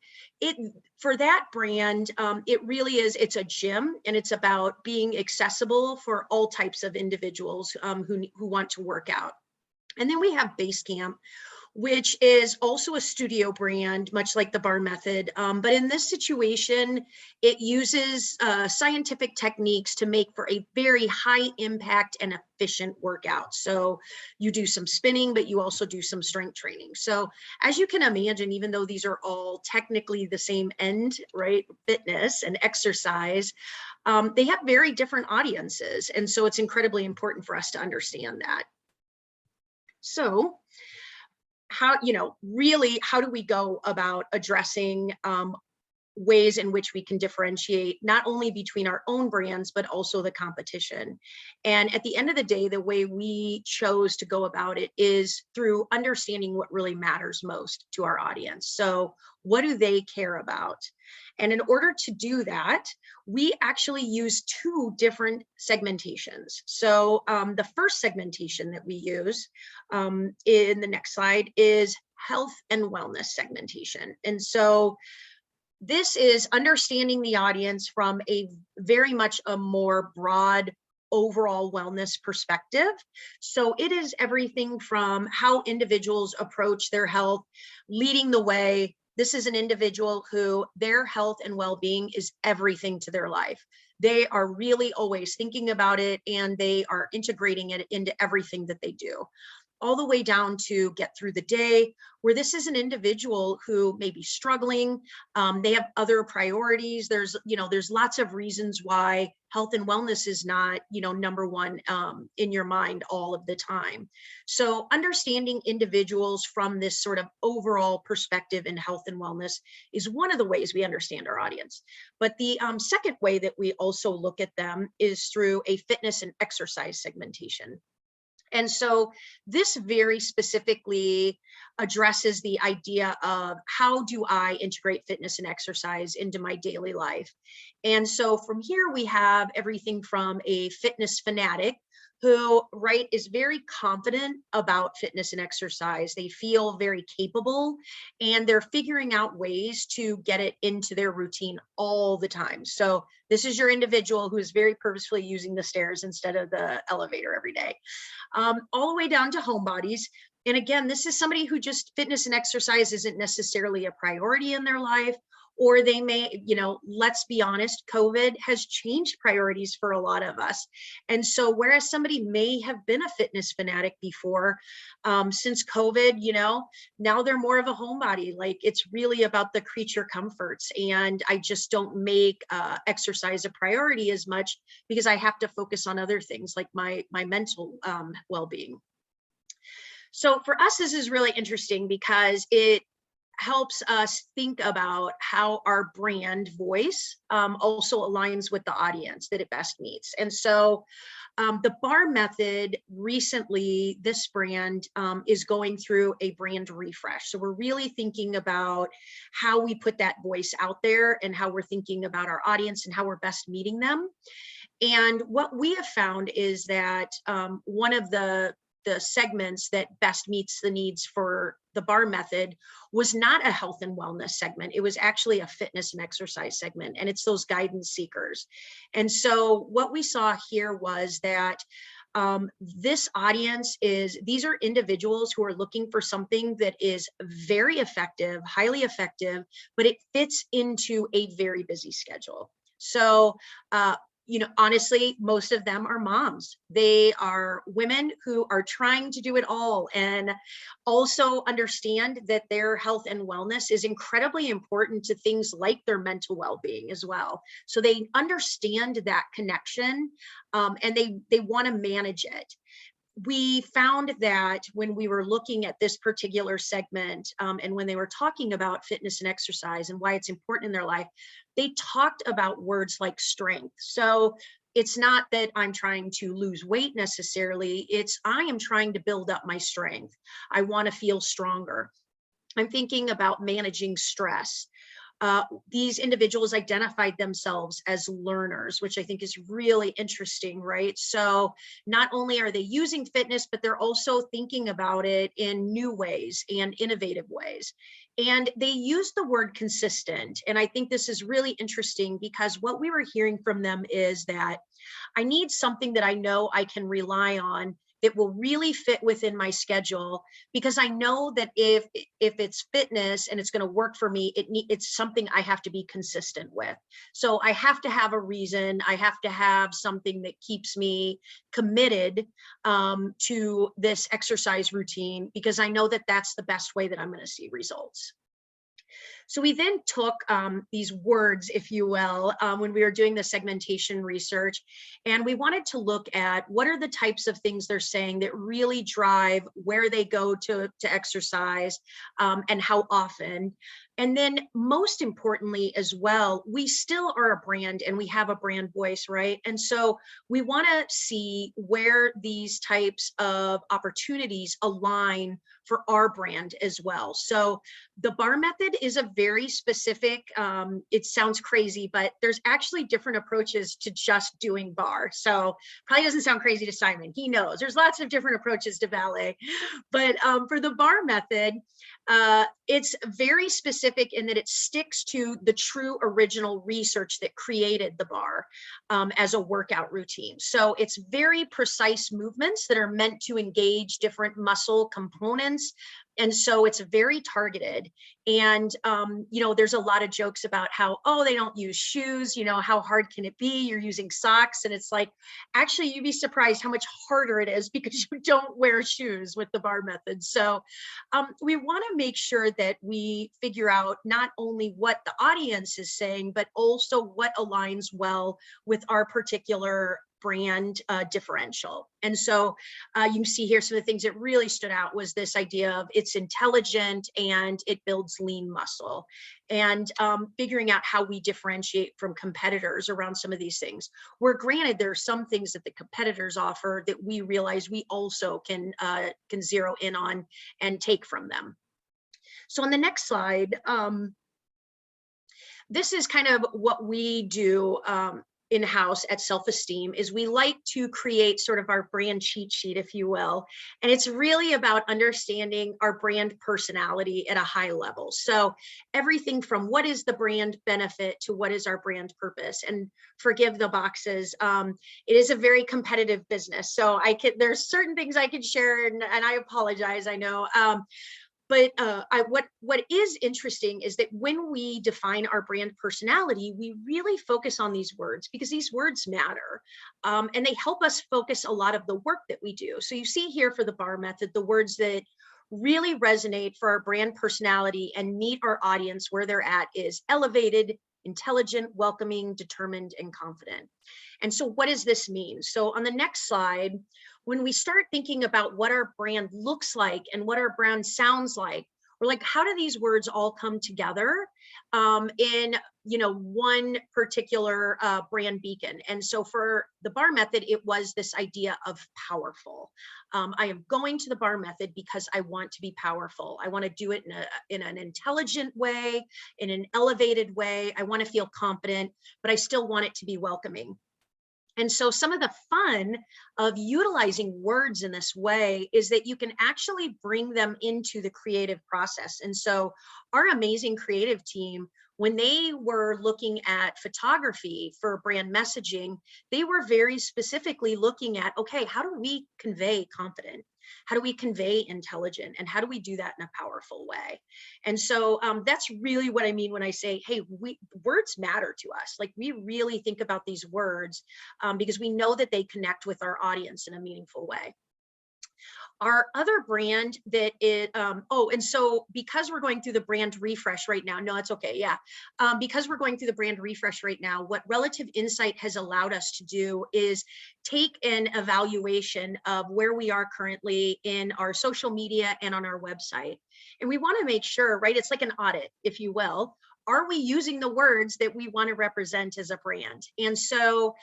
for that brand, it really is, it's a gym, and it's about being accessible for all types of individuals who want to work out. And then we have Basecamp, which is also a studio brand, much like the bar method. But in this situation, it uses scientific techniques to make for a very high impact and efficient workout. So you do some spinning, but you also do some strength training. So as you can imagine, even though these are all technically the same end, right, fitness and exercise, they have very different audiences. And so it's incredibly important for us to understand that. So how do we go about addressing ways in which we can differentiate not only between our own brands, but also the competition? And at the end of the day, the way we chose to go about it is through understanding what really matters most to our audience. So what do they care about? And in order to do that, we actually use 2 different segmentations. So the first segmentation that we use in the next slide is health and wellness segmentation. And so this is understanding the audience from a very much a more broad overall wellness perspective. So it is everything from how individuals approach their health, leading the way. This is an individual who their health and well-being is everything to their life. They are really always thinking about it, and they are integrating it into everything that they do, all the way down to get through the day, where this is an individual who may be struggling. They have other priorities. There's lots of reasons why health and wellness is not, number one in your mind all of the time. So understanding individuals from this sort of overall perspective in health and wellness is one of the ways we understand our audience. But the second way that we also look at them is through a fitness and exercise segmentation. And so this very specifically addresses the idea of how do I integrate fitness and exercise into my daily life? And so from here, we have everything from a fitness fanatic who, right, is very confident about fitness and exercise. They feel very capable, and they're figuring out ways to get it into their routine all the time. So this is your individual who is very purposefully using the stairs instead of the elevator every day, all the way down to homebodies. And again, this is somebody who just fitness and exercise isn't necessarily a priority in their life, or they may, let's be honest, COVID has changed priorities for a lot of us. And so whereas somebody may have been a fitness fanatic before, since COVID, now they're more of a homebody. Like, it's really about the creature comforts. And I just don't make exercise a priority as much because I have to focus on other things like my mental well-being. So for us, this is really interesting because it helps us think about how our brand voice also aligns with the audience that it best meets. And so the BAR method recently, this brand is going through a brand refresh. So we're really thinking about how we put that voice out there and how we're thinking about our audience and how we're best meeting them. And what we have found is that one of the segments that best meets the needs for the BAR method was not a health and wellness segment. It was actually a fitness and exercise segment, and it's those guidance seekers. And so what we saw here was that this audience these are individuals who are looking for something that is very effective, highly effective, but it fits into a very busy schedule. So, honestly, most of them are moms. They are women who are trying to do it all and also understand that their health and wellness is incredibly important to things like their mental well-being as well. So they understand that connection, and they want to manage it. We found that when we were looking at this particular segment, and when they were talking about fitness and exercise and why it's important in their life, they talked about words like strength. So it's not that I'm trying to lose weight necessarily, it's I am trying to build up my strength. I want to feel stronger. I'm thinking about managing stress. These individuals identified themselves as learners, which I think is really interesting, right? So not only are they using fitness, but they're also thinking about it in new ways and innovative ways. And they use the word consistent. And I think this is really interesting because what we were hearing from them is that I need something that I know I can rely on that will really fit within my schedule, because I know that if it's fitness and it's going to work for me, it's something I have to be consistent with. So I have to have a reason. I have to have something that keeps me committed to this exercise routine, because I know that that's the best way that I'm going to see results. So we then took these words, if you will, when we were doing the segmentation research, and we wanted to look at what are the types of things they're saying that really drive where they go to exercise, and how often. And then most importantly as well, we still are a brand and we have a brand voice, right? And so we want to see where these types of opportunities align for our brand as well. So the BAR method is a very specific, it sounds crazy, but there's actually different approaches to just doing BAR. So probably doesn't sound crazy to Simon. He knows there's lots of different approaches to ballet, but for the BAR method, it's very specific in that it sticks to the true original research that created the BAR as a workout routine. So it's very precise movements that are meant to engage different muscle components. And so it's very targeted. And, there's a lot of jokes about how, oh, they don't use shoes, how hard can it be? You're using socks. And it's like, actually, you'd be surprised how much harder it is because you don't wear shoes with the BAR method. So we want to make sure that we figure out not only what the audience is saying, but also what aligns well with our particular brand differential. And so you can see here some of the things that really stood out was this idea of it's intelligent and it builds lean muscle, and figuring out how we differentiate from competitors around some of these things. Where granted, there are some things that the competitors offer that we realize we also can zero in on and take from them. So on the next slide, this is kind of what we do in-house at Self Esteem. Is we like to create sort of our brand cheat sheet, if you will. And it's really about understanding our brand personality at a high level. So everything from what is the brand benefit to what is our brand purpose. And forgive the boxes. It is a very competitive business. So there's certain things I can share, and I apologize, I know. But what is interesting is that when we define our brand personality, we really focus on these words because these words matter, and they help us focus a lot of the work that we do. So you see here for the BAR method, the words that really resonate for our brand personality and meet our audience where they're at is elevated, intelligent, welcoming, determined, and confident. And so what does this mean? So on the next slide, when we start thinking about what our brand looks like and what our brand sounds like, we're like, how do these words all come together in, one particular brand beacon? And so for the bar method, it was this idea of powerful. I am going to the bar method because I want to be powerful. I want to do it in an intelligent way, in an elevated way. I want to feel confident, but I still want it to be welcoming. And so some of the fun of utilizing words in this way is that you can actually bring them into the creative process. And so our amazing creative team, when they were looking at photography for brand messaging, they were very specifically looking at, okay, how do we convey confident? How do we convey intelligent? And how do we do that in a powerful way? And so that's really what I mean when I say, hey, words matter to us. Like, we really think about these words because we know that they connect with our audience in a meaningful way. Our other brand that is, and so because we're going through the brand refresh right now, no, it's okay, yeah. Because we're going through the brand refresh right now, what Relative Insight has allowed us to do is take an evaluation of where we are currently in our social media and on our website. And we want to make sure, right, it's like an audit, if you will. Are we using the words that we want to represent as a brand? And so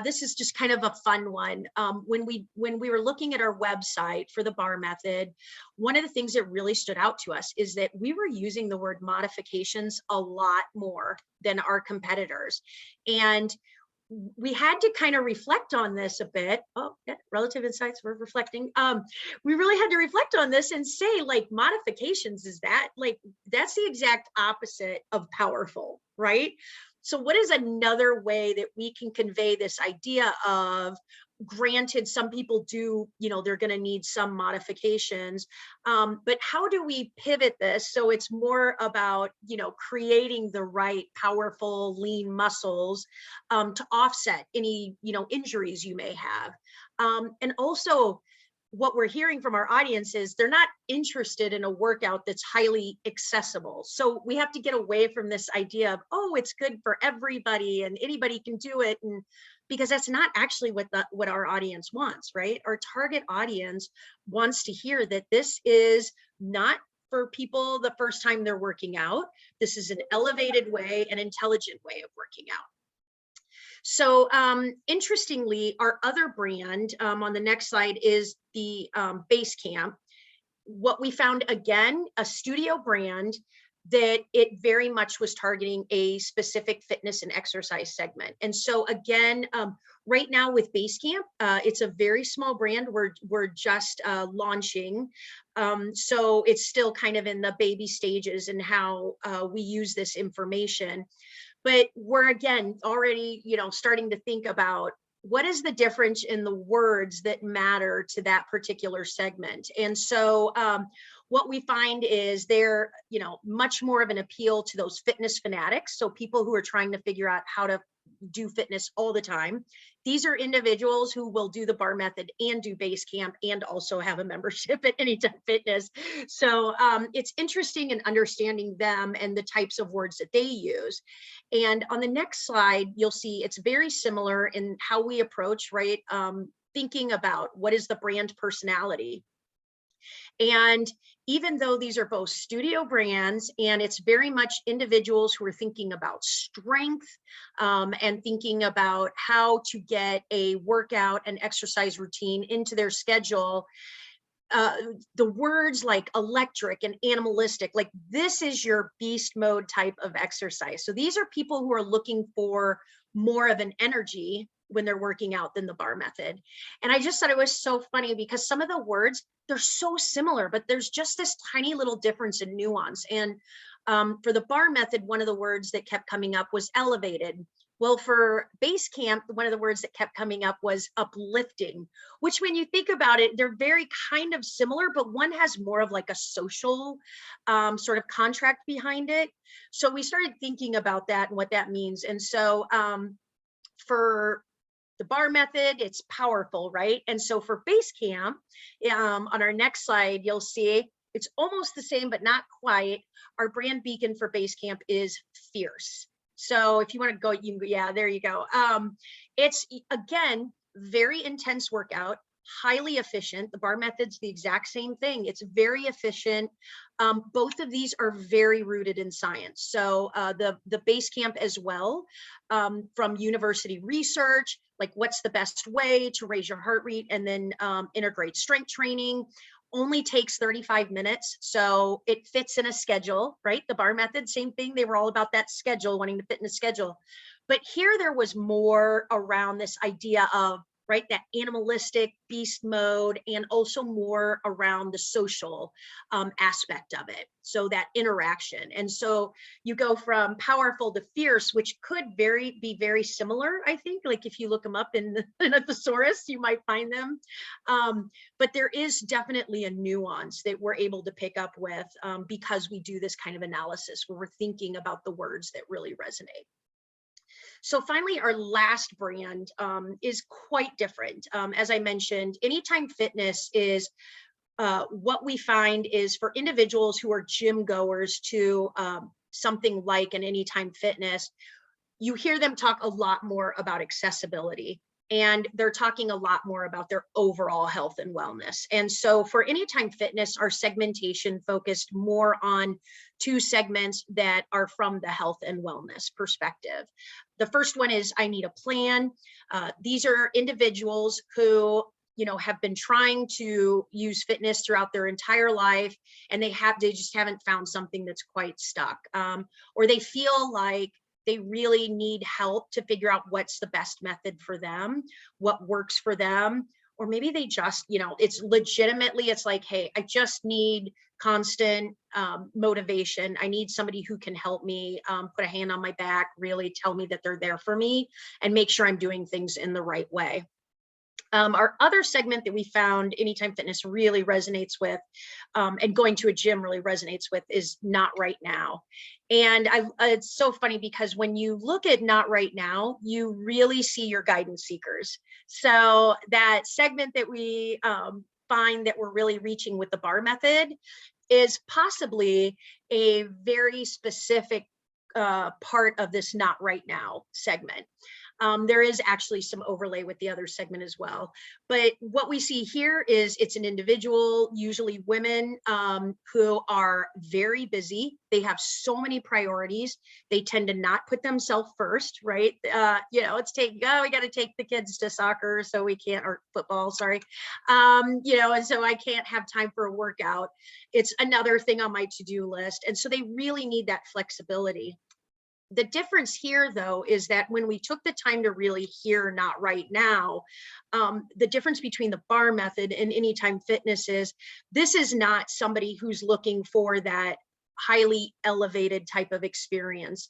this is just kind of a fun one. When we were looking at our website for the bar method, one of the things that really stood out to us is that we were using the word modifications a lot more than our competitors. And we had to kind of reflect on this a bit. Oh, yeah, Relative Insights, we're reflecting. We really had to reflect on this and say, like, modifications, is that, like, that's the exact opposite of powerful, right? So what is another way that we can convey this idea of, granted, some people do, they're going to need some modifications, but how do we pivot this so it's more about, creating the right powerful lean muscles to offset any, injuries you may have. And also, what we're hearing from our audience is they're not interested in a workout that's highly accessible. So we have to get away from this idea of, oh, it's good for everybody and anybody can do it. And because that's not actually what our audience wants, right? Our target audience wants to hear that this is not for people the first time they're working out. This is an elevated way, an intelligent way of working out. So interestingly, our other brand on the next slide is the Basecamp. What we found, again, a studio brand that it very much was targeting a specific fitness and exercise segment. And so again, right now with Basecamp, it's a very small brand. We're just launching. So it's still kind of in the baby stages and how we use this information. But we're, again, already, starting to think about what is the difference in the words that matter to that particular segment. And so what we find is they're, much more of an appeal to those fitness fanatics. So people who are trying to figure out how to do fitness all the time. These are individuals who will do the bar method and do Basecamp and also have a membership at Anytime Fitness. So it's interesting in understanding them and the types of words that they use. And on the next slide, you'll see it's very similar in how we approach, right? Thinking about what is the brand personality. And even though these are both studio brands and it's very much individuals who are thinking about strength and thinking about how to get a workout and exercise routine into their schedule, the words like electric and animalistic, like this is your beast mode type of exercise. So these are people who are looking for more of an energy when they're working out than the bar method. And I just thought it was so funny because some of the words, they're so similar, but there's just this tiny little difference in nuance. And for the bar method, one of the words that kept coming up was elevated. Well, for Basecamp, one of the words that kept coming up was uplifting, which when you think about it, they're very kind of similar, but one has more of like a social sort of contract behind it. So we started thinking about that and what that means. And so for the bar method, it's powerful, right? And so for Basecamp, on our next slide, you'll see it's almost the same, but not quite. Our brand beacon for Basecamp is fierce. So if you want to go, yeah, there you go. It's, again, very intense workout, highly efficient. The bar method's the exact same thing. It's very efficient. Both of these are very rooted in science. So the base camp as well, from university research, like what's the best way to raise your heart rate, and then integrate strength training, only takes 35 minutes. So it fits in a schedule, right? The bar method, same thing. They were all about that schedule, wanting to fit in a schedule. But here there was more around this idea of, right, that animalistic beast mode, and also more around the social aspect of it. So that interaction. And so you go from powerful to fierce, which could be very similar, I think. Like if you look them up in a thesaurus, you might find them. But there is definitely a nuance that we're able to pick up with because we do this kind of analysis where we're thinking about the words that really resonate. So finally, our last brand is quite different. As I mentioned, Anytime Fitness is what we find is for individuals who are gym goers to something like an Anytime Fitness, you hear them talk a lot more about accessibility. And they're talking a lot more about their overall health and wellness. And so for Anytime Fitness, our segmentation focused more on two segments that are from the health and wellness perspective. The first one is I need a plan. These are individuals who have been trying to use fitness throughout their entire life, and they just haven't found something that's quite stuck, or they feel like they really need help to figure out what's the best method for them, what works for them, or maybe they just, it's legitimately, it's like, hey, I just need constant motivation. I need somebody who can help me put a hand on my back, really tell me that they're there for me, and make sure I'm doing things in the right way. Our other segment that we found Anytime Fitness really resonates with, and going to a gym really resonates with, is Not Right Now. And it's so funny because when you look at Not Right Now, you really see your guidance seekers. So that segment that we find that we're really reaching with the bar method is possibly a very specific part of this Not Right Now segment. There is actually some overlay with the other segment as well. But what we see here is it's an individual, usually women, who are very busy. They have so many priorities. They tend to not put themselves first, right? We got to take the kids to soccer, so we can't, or football, sorry. And so I can't have time for a workout. It's another thing on my to-do list. And so they really need that flexibility. The difference here, though, is that when we took the time to really hear Not Right Now, the difference between the bar method and Anytime Fitness is this is not somebody who's looking for that highly elevated type of experience.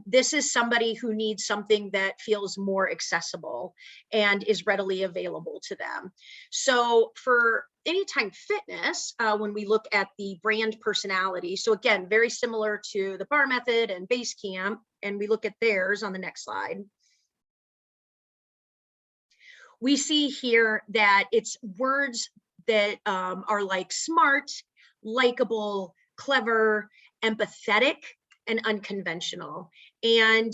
This is somebody who needs something that feels more accessible and is readily available to them. So for Anytime Fitness, when we look at the brand personality, so again, very similar to the bar method and base camp, and we look at theirs on the next slide. We see here that it's words that are like smart, likable, clever, empathetic, and unconventional. And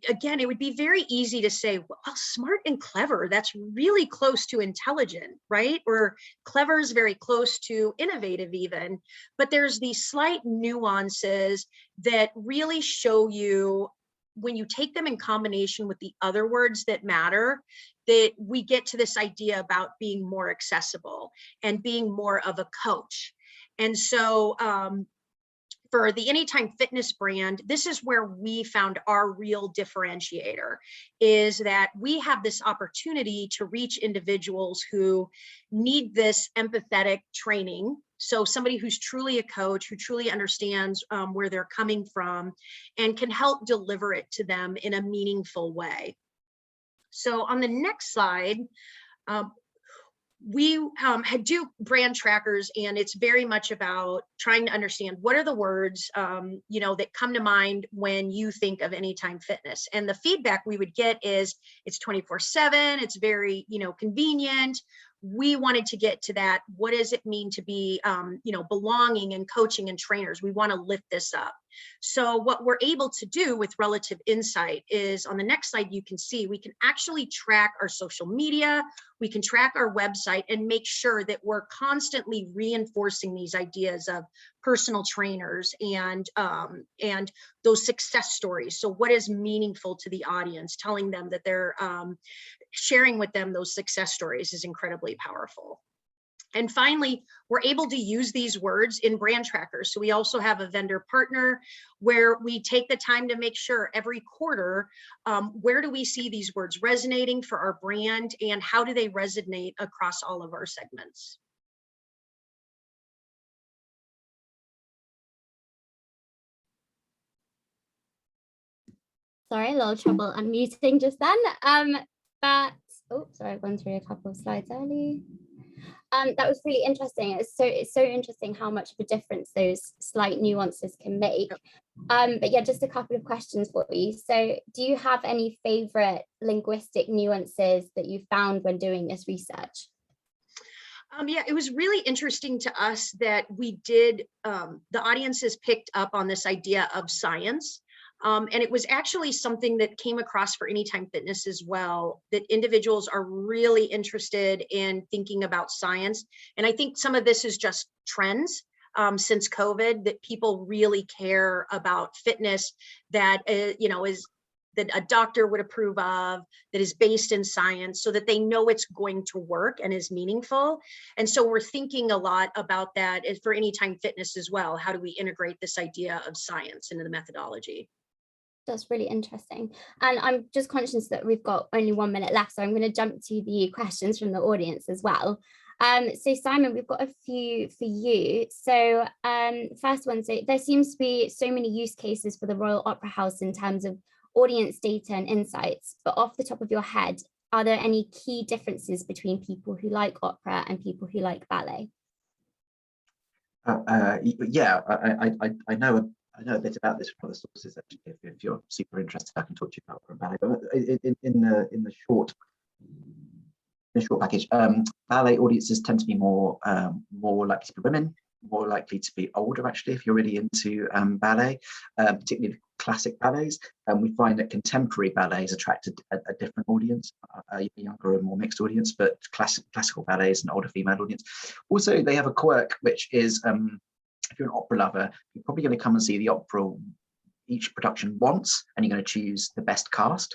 again, it would be very easy to say, well, smart and clever, that's really close to intelligent, right? Or clever is very close to innovative even. But there's these slight nuances that really show you, when you take them in combination with the other words that matter, that we get to this idea about being more accessible and being more of a coach. And so for the Anytime Fitness brand, this is where we found our real differentiator, is that we have this opportunity to reach individuals who need this empathetic training. So somebody who's truly a coach, who truly understands where they're coming from and can help deliver it to them in a meaningful way. So on the next slide, we do brand trackers, and it's very much about trying to understand what are the words that come to mind when you think of Anytime Fitness. And the feedback we would get is it's 24/7, it's very convenient. we wanted to get to that. What does it mean to be, belonging and coaching and trainers? We want to lift this up. So what we're able to do with Relative Insight is, on the next slide, you can see we can actually track our social media, we can track our website, and make sure that we're constantly reinforcing these ideas of personal trainers and those success stories. So what is meaningful to the audience? Telling them that they're sharing with them those success stories is incredibly powerful. And finally, we're able to use these words in brand trackers. So we also have a vendor partner where we take the time to make sure every quarter, where do we see these words resonating for our brand, and how do they resonate across all of our segments? Sorry, a little trouble unmuting just then. But oh, sorry, I've gone through a couple of slides early. That was really interesting. It's so interesting how much of a difference those slight nuances can make. But yeah, just a couple of questions for you. So do you have any favorite linguistic nuances that you found when doing this research? Yeah, it was really interesting to us that we did, the audiences picked up on this idea of science. And it was actually something that came across for Anytime Fitness as well, that individuals are really interested in thinking about science. And I think some of this is just trends since COVID, that people really care about fitness that, is that a doctor would approve of, that is based in science, so that they know it's going to work and is meaningful. And so we're thinking a lot about that for Anytime Fitness as well. How do we integrate this idea of science into the methodology? That's really interesting. And I'm just conscious that we've got only 1 minute left, so I'm going to jump to the questions from the audience as well. So Simon, we've got a few for you. So first one, so there seems to be so many use cases for the Royal Opera House in terms of audience data and insights, but off the top of your head, are there any key differences between people who like opera and people who like ballet? Yeah, I know a bit about this from other sources. Actually, if you're super interested, I can talk to you about opera and ballet. But in the short package, ballet audiences tend to be more likely to be women, more likely to be older. Actually, if you're really into ballet, particularly classic ballets, and we find that contemporary ballets attract a different audience, a younger and more mixed audience, but classical ballets an older female audience. Also, they have a quirk, which is if you're an opera lover, you're probably going to come and see the opera each production once, and you're going to choose the best cast.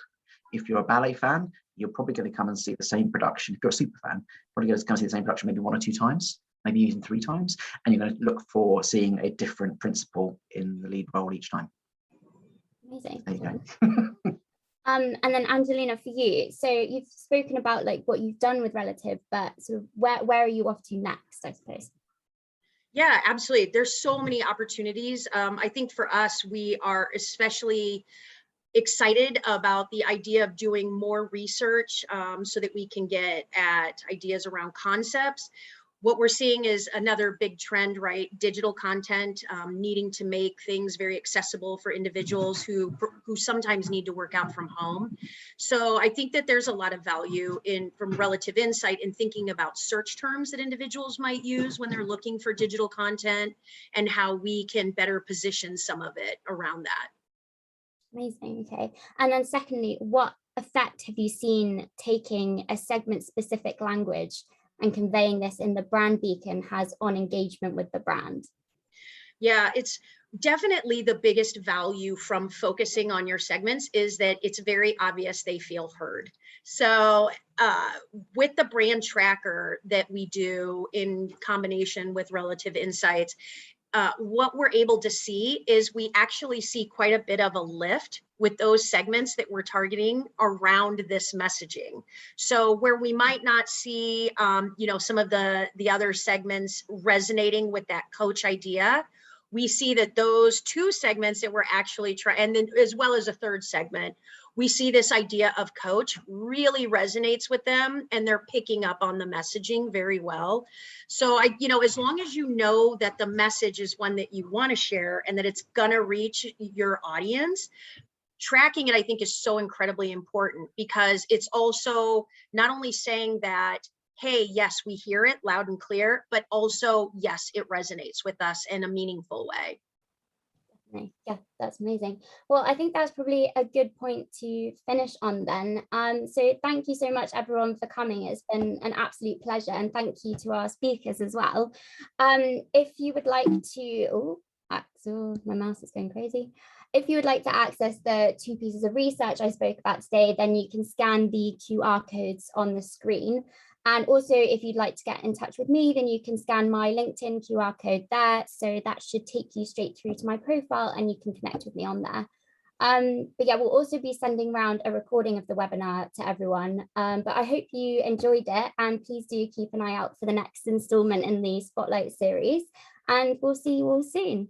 If you're a ballet fan, you're probably going to come and see the same production. If you're a super fan, probably going to come and see the same production maybe 1 or 2 times, maybe even 3 times, and you're going to look for seeing a different principal in the lead role each time. Amazing. There you go. And then Angelina, for you, so you've spoken about like what you've done with Relative, but sort of where are you off to next, I suppose? Yeah, absolutely. There's so many opportunities. I think for us, we are especially excited about the idea of doing more research so that we can get at ideas around concepts. What we're seeing is another big trend, right? Digital content, needing to make things very accessible for individuals who sometimes need to work out from home. So I think that there's a lot of value from Relative Insight in thinking about search terms that individuals might use when they're looking for digital content, and how we can better position some of it around that. Amazing. Okay. And then secondly, what effect have you seen taking a segment specific language and conveying this in the brand beacon has on engagement with the brand? Yeah, it's definitely the biggest value from focusing on your segments is that it's very obvious they feel heard. So with the brand tracker that we do in combination with Relative Insights, what we're able to see is we actually see quite a bit of a lift with those segments that we're targeting around this messaging. So where we might not see, some of the other segments resonating with that coach idea, we see that those 2 segments that we're actually trying, and then as well as a 3rd segment, we see this idea of coach really resonates with them, and they're picking up on the messaging very well. So as long as you know that the message is one that you want to share and that it's gonna reach your audience, tracking it, I think, is so incredibly important, because it's also not only saying that hey, yes, we hear it loud and clear, but also, yes, it resonates with us in a meaningful way. Yeah, that's amazing. Well, I think that's probably a good point to finish on then. So thank you so much, everyone, for coming. It's been an absolute pleasure, and thank you to our speakers as well. If you would like to, oh, Axel, my mouse is going crazy. If you would like to access the 2 pieces of research I spoke about today, then you can scan the QR codes on the screen. And also, if you'd like to get in touch with me, then you can scan my LinkedIn QR code there. So that should take you straight through to my profile and you can connect with me on there. But yeah, we'll also be sending around a recording of the webinar to everyone. But I hope you enjoyed it, and please do keep an eye out for the next installment in the Spotlight series. And we'll see you all soon.